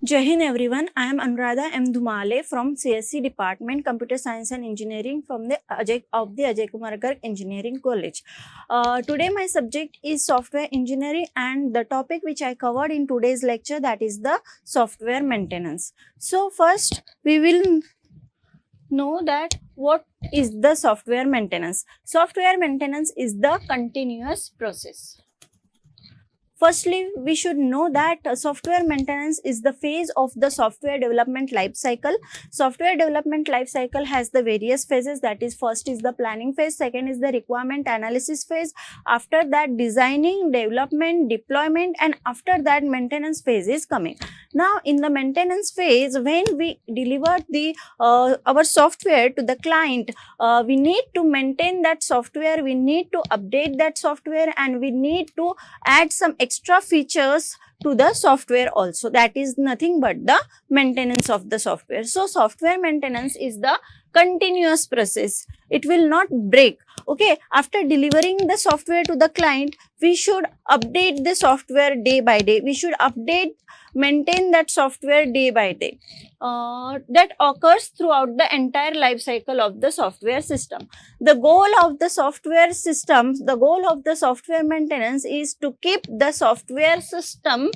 Jai Hind everyone, I am Anuradha M. Dhumale from CSC Department, Computer Science and Engineering from the Akgec Engineering College. Today my subject is software engineering and the topic which I covered in today's lecture, that is the software maintenance. So first we will know that what is the software maintenance. Software maintenance is the continuous process. Firstly, we should know that software maintenance is the phase of the software development life cycle. Software development life cycle has the various phases, that is, first is the planning phase, second is the requirement analysis phase, after that designing, development, deployment, and after that maintenance phase is coming. Now, in the maintenance phase, when we deliver the our software to the client, we need to maintain that software, we need to update that software, and we need to add some extra features to the software also. That is nothing but the maintenance of the software. So software maintenance is the continuous process. It will not break. Okay, after delivering the software to the client, we should update the software day by day. We should maintain that software day by day. That occurs throughout the entire life cycle of the software system. The goal of the software systems, the goal of the software maintenance is to keep the software system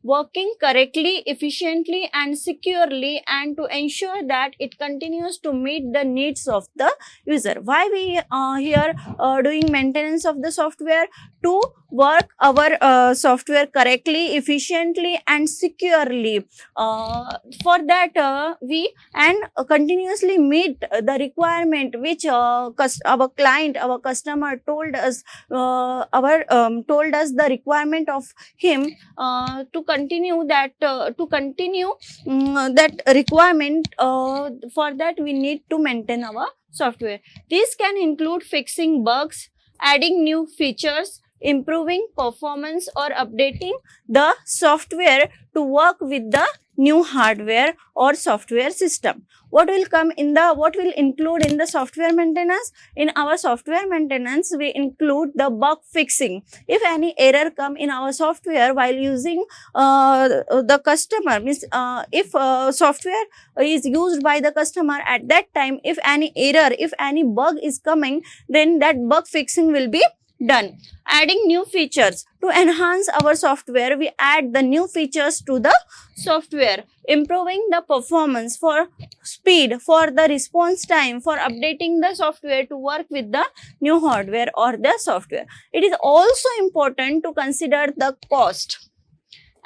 working correctly, efficiently, and securely, and to ensure that it continues to meet the needs of the user. Why we here doing maintenance of the software? To work our software correctly, efficiently, and securely. For that, we continuously meet the requirement which our client, our customer told us. Told us the requirement of him to continue that requirement. For that, we need to maintain our software. This can include fixing bugs, adding new features, improving performance, or updating the software to work with the new hardware or software system. What will include in the software maintenance? In our software maintenance, we include the bug fixing. If any error come in our software while using the customer, means if software is used by the customer, at that time, if any error, if any bug is coming, then that bug fixing will be done. Adding new features. To enhance our software, we add the new features to the software, improving the performance, for speed, for the response time, for updating the software to work with the new hardware or the software. It is also important to consider the cost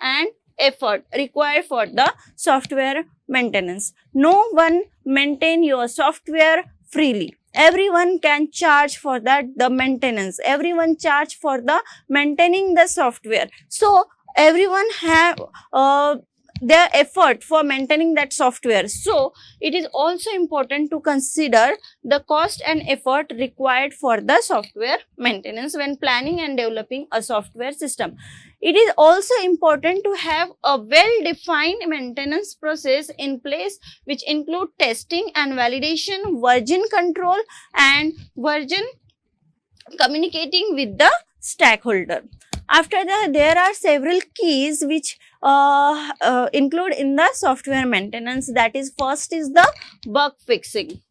and effort required for the software maintenance. No one maintain your software freely. Everyone can charge for that, the maintenance. Everyone charge for the maintaining the software. So everyone have their effort for maintaining that software. So it is also important to consider the cost and effort required for the software maintenance when planning and developing a software system. It is also important to have a well-defined maintenance process in place, which include testing and validation, version control, and version communicating with the stakeholder. After that, there are several keys which include in the software maintenance. That is, first is the bug fixing.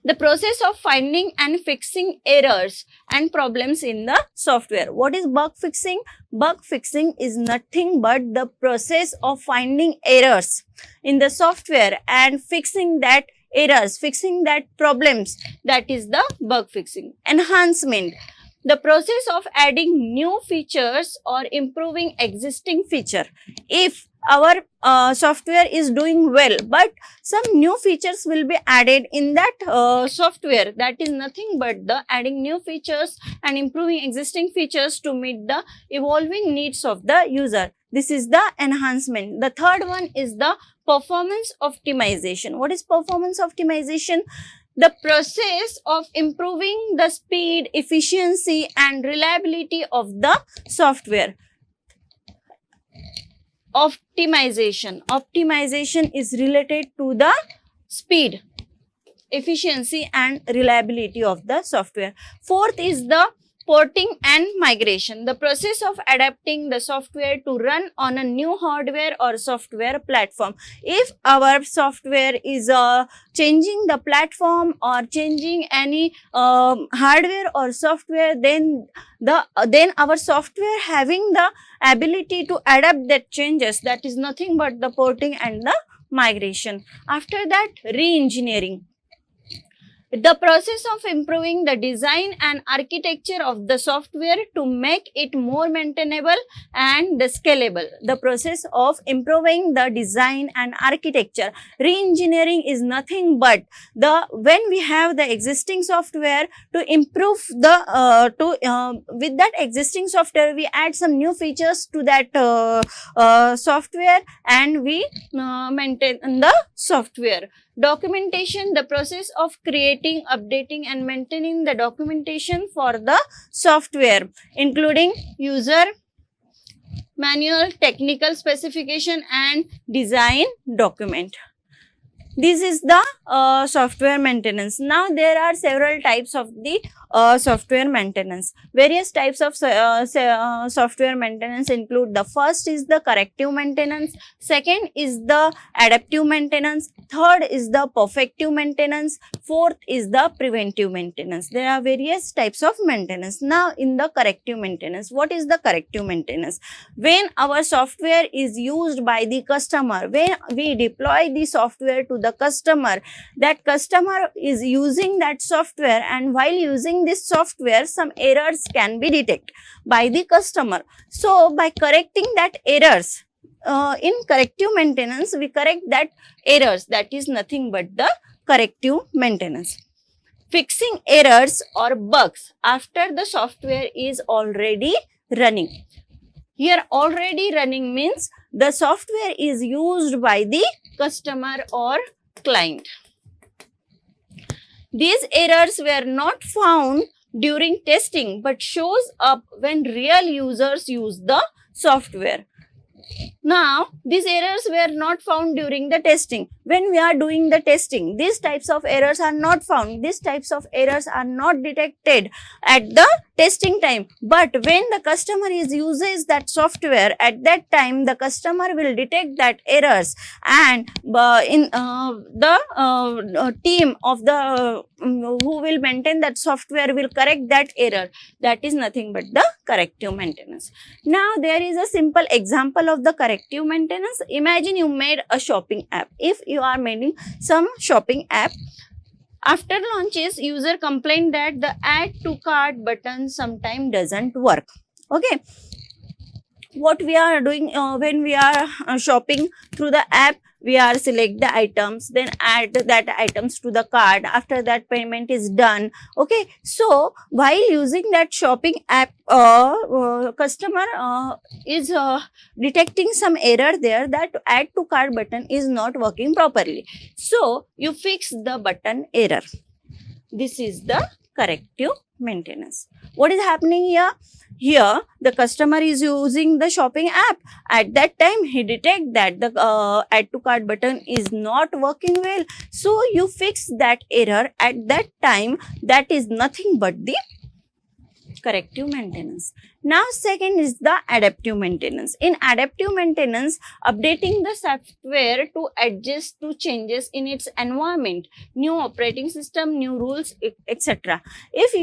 The process of finding and fixing errors and problems in the software. What is bug fixing? Bug fixing is nothing but the process of finding errors in the software and fixing that errors, fixing that problems. That is the bug fixing. Enhancement. The process of adding new features or improving existing feature. If our software is doing well, but some new features will be added in that software, that is nothing but the adding new features and improving existing features to meet the evolving needs of the user. This is the enhancement. The third one is the performance optimization. What is performance optimization? The process of improving the speed, efficiency, and reliability of the software. Optimization. Optimization is related to the speed, efficiency, and reliability of the software. Fourth is the Porting and migration, the process of adapting the software to run on a new hardware or software platform. If our software is changing the platform or changing any hardware or software, then our software having the ability to adapt that changes, that is nothing but the porting and the migration. After that, re-engineering, the process of improving the design and architecture of the software to make it more maintainable and scalable. The process of improving the design and architecture. Re-engineering is nothing but when we have the existing software, to improve the with that existing software we add some new features to that software, and we maintain the software. Documentation, the process of creating, updating and maintaining the documentation for the software, including user manual, technical specification and design document. This is the software maintenance. Now there are several types of the software maintenance. Various types of software maintenance include: the first is the corrective maintenance, second is the adaptive maintenance, third is the perfective maintenance, fourth is the preventive maintenance. There are various types of maintenance. Now in the corrective maintenance, what is the corrective maintenance? When our software is used by the customer, when we deploy the software to the customer, that customer is using that software, and while using this software some errors can be detected by the customer. So by correcting that errors, in corrective maintenance we correct that errors, that is nothing but the corrective maintenance. Fixing errors or bugs after the software is already running. Here already running means the software is used by the customer or client. These errors were not found during testing but shows up when real users use the software. Now, these errors were not found during the testing. When we are doing the testing, these types of errors are not found. These types of errors are not detected at the testing time. But when the customer uses that software, at that time the customer will detect that errors, and in the team of the who will maintain that software will correct that error. That is nothing but the corrective maintenance. Now, there is a simple example of the corrective maintenance. Imagine you made a shopping app. If you are making some shopping app, after launches, user complained that the add to cart button sometimes doesn't work. Okay. What we are doing when we are shopping through the app, we are select the items, then add that items to the cart. After that, payment is done. Okay. So while using that shopping app, customer is detecting some error there, that add to cart button is not working properly. So you fix the button error. This is the corrective maintenance. What is happening here? Here, the customer is using the shopping app. At that time, he detects that the add to cart button is not working well. So, you fix that error at that time. That is nothing but the corrective maintenance. Now, second is the adaptive maintenance. In adaptive maintenance, updating the software to adjust to changes in its environment, new operating system, new rules, etc. If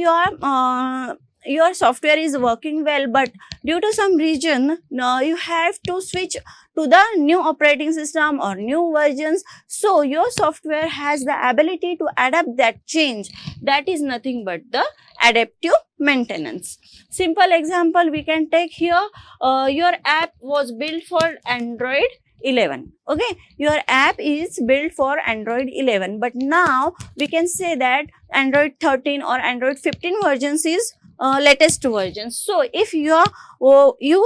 your software is working well, but due to some reason, you have to switch to the new operating system or new versions. So, your software has the ability to adapt that change. That is nothing but the adaptive maintenance. Simple example we can take here. Your app was built for Android 11. Okay, your app is built for Android 11, but now we can say that Android 13 or Android 15 versions is latest version. So if you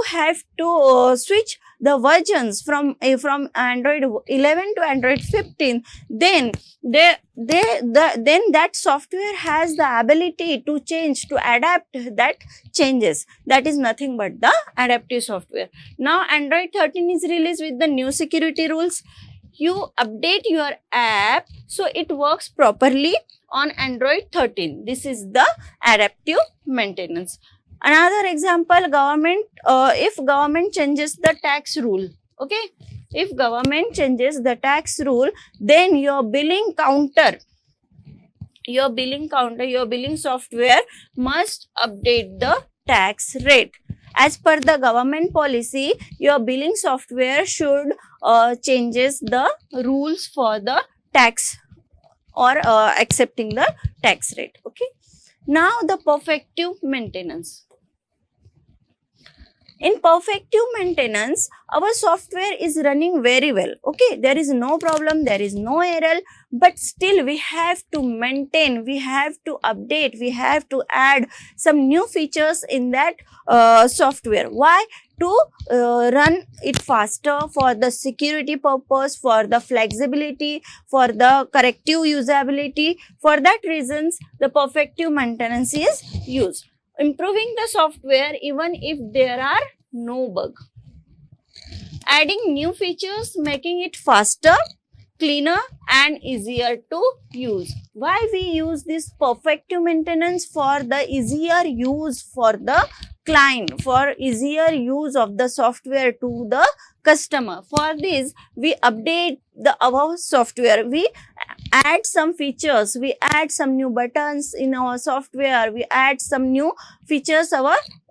have to switch the versions from Android 11 to Android 15, then that software has the ability to change, to adapt that changes. That is nothing but the adaptive software. Now Android 13 is released with the new security rules. You update your app so it works properly on Android 13. This is the adaptive maintenance. Another example, government, if government changes the tax rule, okay, if government changes the tax rule, then your billing software must update the tax rate. As per the government policy, your billing software should changes the rules for the tax or accepting the tax rate. Okay. Now the perfective maintenance. In perfective maintenance, our software is running very well. Okay, there is no problem, there is no error, but still we have to maintain, we have to update, we have to add some new features in that software. Why? To run it faster, for the security purpose, for the flexibility, for the corrective usability. For that reasons, the perfective maintenance is used. Improving the software even if there are no bugs. Adding new features, making it faster, cleaner and easier to use. Why we use this perfective maintenance? For the easier use for the client, for easier use of the software to the customer. For this, we update our software, we add some features, we add some new buttons in our software, we add some new features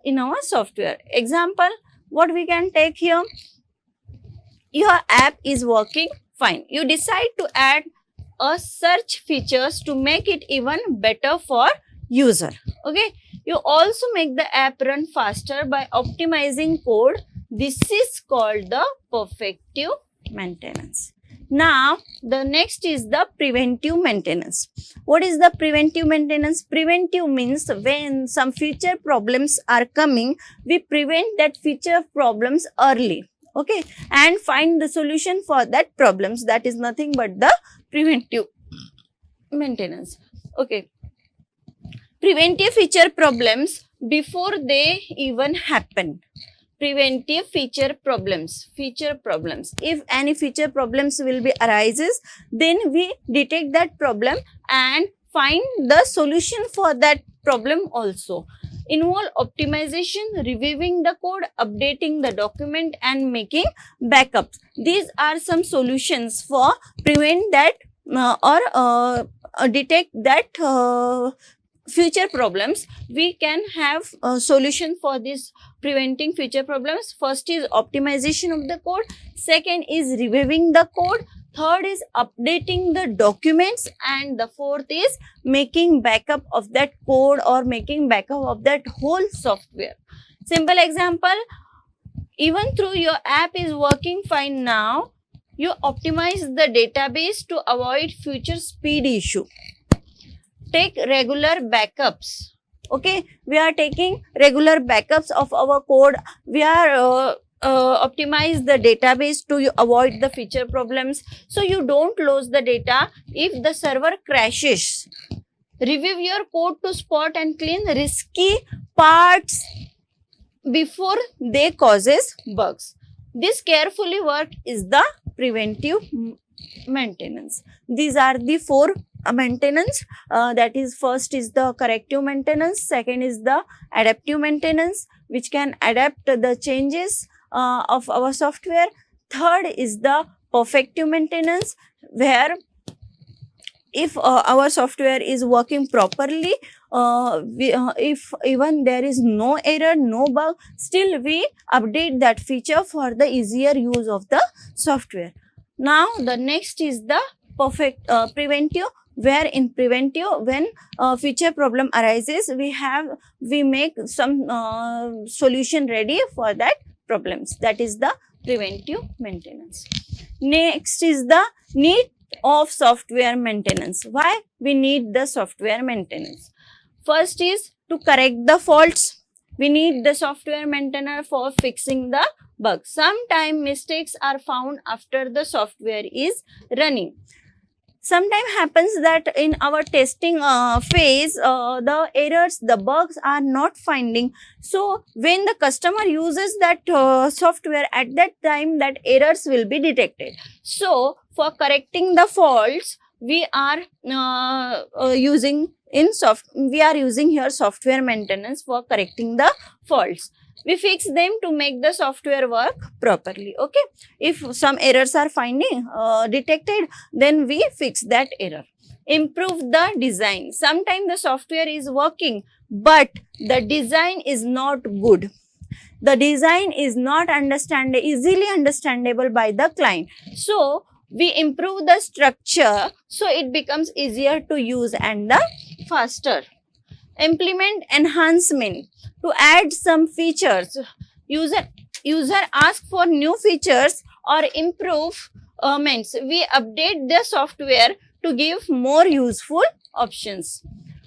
in our software. Example, what we can take here, your app is working fine. You decide to add a search features to make it even better for user. Okay. You also make the app run faster by optimizing code. This is called the perfective maintenance. Now, the next is the preventive maintenance. What is the preventive maintenance? Preventive means when some future problems are coming, we prevent that future problems early. Okay, and find the solution for that problems. That is nothing but the preventive maintenance. Okay, preventive feature problems before they even happen. Preventive feature problems. If any feature problems will be arises, then we detect that problem and find the solution for that problem also. Involve optimization, reviewing the code, updating the document and making backups. These are some solutions for prevent that or detect that future problems. We can have a solution for this preventing future problems. First is optimization of the code. Second is reviewing the code. Third is updating the documents. And the fourth is making backup of that code or making backup of that whole software. Simple example, even though your app is working fine now, you optimize the database to avoid future speed issue. Take regular backups. Okay, we are taking regular backups of our code. We are optimize the database to avoid the feature problems, so you don't lose the data if the server crashes. Review your code to spot and clean risky parts before they causes bugs. This carefully work is the preventive maintenance. These are the four maintenance. That is, first is the corrective maintenance, second is the adaptive maintenance, which can adapt the changes of our software. Third is the perfective maintenance, where if our software is working properly, if even there is no error, no bug, still we update that feature for the easier use of the software. Now the next is the preventive, where in preventive, when future problem arises, we make some solution ready for that problems. That is the preventive maintenance. Next is the need of software maintenance. Why we need the software maintenance? First is to correct the faults. We need the software maintainer for fixing the bugs. Sometimes mistakes are found after the software is running. Sometimes happens that in our testing phase, the errors, the bugs are not finding. So when the customer uses that software, at that time that errors will be detected. So for correcting the faults, we are using here software maintenance for correcting the faults. We fix them to make the software work properly. Okay, if some errors are detected, then we fix that error. Improve the design. Sometimes the software is working, but the design is not good. The design is not easily understandable by the client. So we improve the structure so it becomes easier to use and the faster. Implement enhancement to add some features. User ask for new features or improvements. We update the software to give more useful options.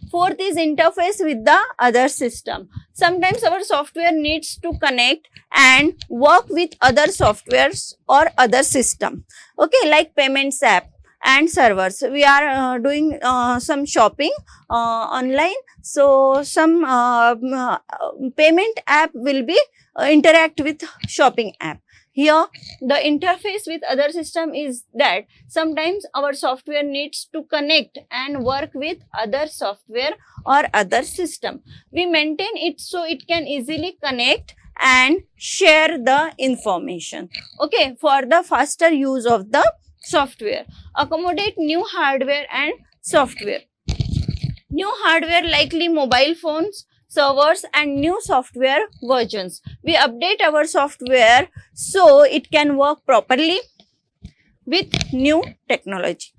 Fourth is interface with the other system. Sometimes our software needs to connect and work with other softwares or other system. Okay, like payments app and servers. We are doing some shopping online. So some payment app will be interact with shopping app. Here the interface with other system is that sometimes our software needs to connect and work with other software or other system. We maintain it so it can easily connect and share the information. Okay, for the faster use of the software. Accommodate new hardware and software. New hardware likely mobile phones, servers and new software versions. We update our software so it can work properly with new technology.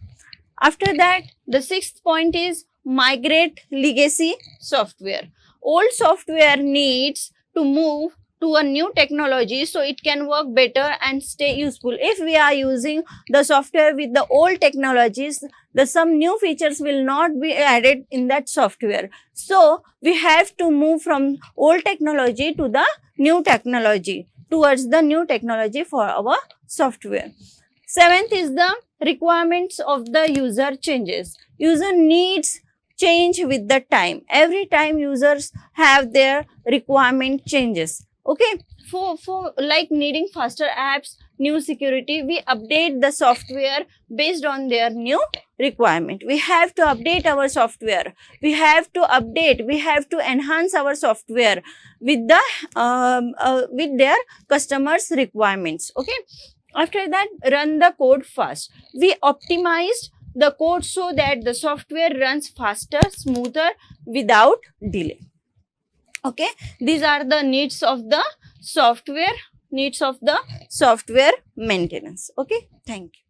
After that, the sixth point is migrate legacy software. Old software needs to move to a new technology so it can work better and stay useful. If we are using the software with the old technologies, some new features will not be added in that software. So we have to move from old technology to the new technology, towards the new technology for our software. Seventh is the requirements of the user changes. User needs change with the time. Every time users have their requirement changes. Okay, for like needing faster apps, new security, we update the software based on their new requirement. We have to update our software. We have to enhance our software with the with their customers' requirements. Okay. After that, run the code fast. We optimized the code so that the software runs faster, smoother, without delay. Okay, these are the needs of the software maintenance. Okay, thank you.